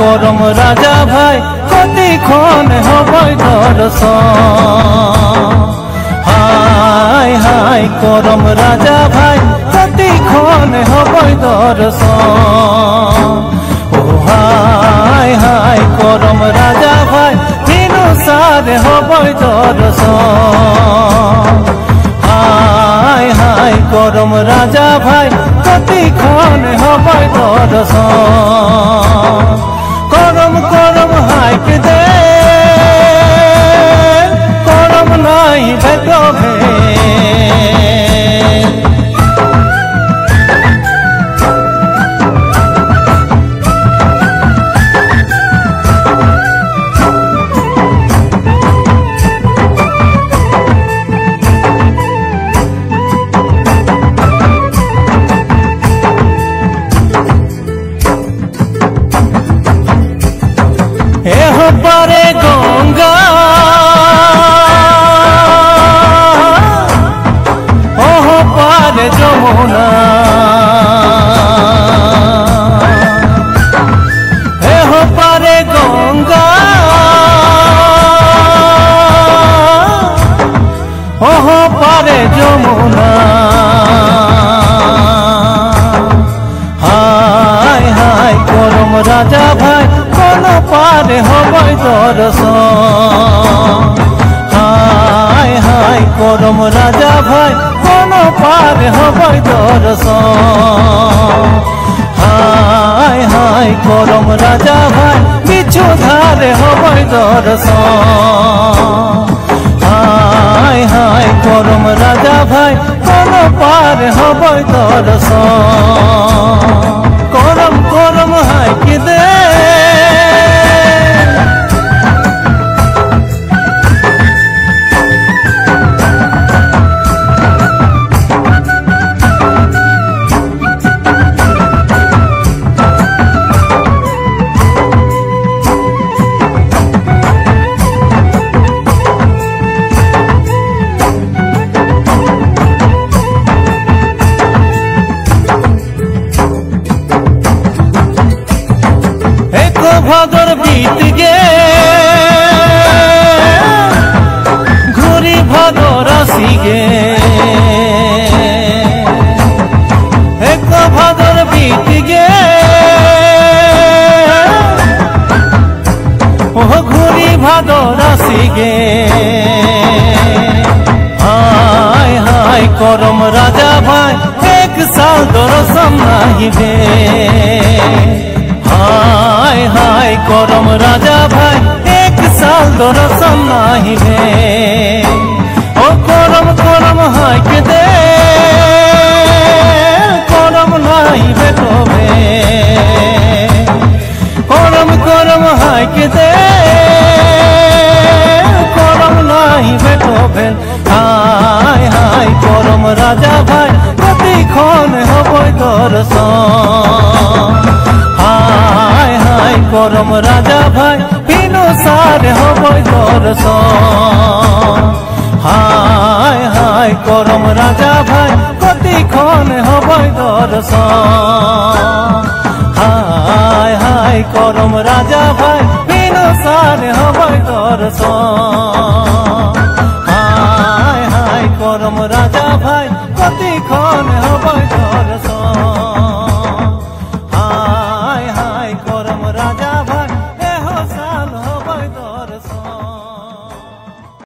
করম রাজা ভাই কতক্ষণ হবই দর্শন। হায় হায় করম রাজা ভাই কতক্ষণ হবই দর্শন। ও হায় হায় করম রাজা ভাই দিনু সারে হবই দর্শন। হায় হায় করম রাজা ভাই কতক্ষণ হবই দর্শন। করম করম হাইক দে করম নাই ভেটবে। এহ পারে গঙ্গা ওহ পারে যমুনা। এহ পারে গঙ্গা ওহ পারে যমুনা। হায় হায় করম রাজা ভাই কোন পারে হবই দর্শন। হায় হায় করম রাজা ভাই কোন পারে হবই দর্শন। হায় হায় করম রাজা ভাই বিছু ধারে হবই দর্শন। হায় হায় করম রাজা ভাই কোন পারে হবই দর্শন। করম করম হাইক দে ভাদর বিত গে ঘুরি ভাদর আসি গে। এক ভাদর বিত গে ও ঘুরি ভাদর আসি গে। হায় হায় করম রাজা ভাই এক সাল দর্শন নাহিবে। হায় হায় করম রাজা ভাই এক সাল দর্শন নাহিবে। ও করম করম হাইক দে করম নাহিবে তবে। করম করম হাইক দে করম নাহিবে তবে। হায় হায় করম রাজা ভাই কতক্ষণ হবই দর্শন। হায় হায় করম রাজা ভাই বিনু সারে হবই দর্শন। হায় হায় করম রাজা ভাই কতক্ষণ হবই দর্শন। হায় হায় করম রাজা ভাই বিনু সারে হবই দর্শন।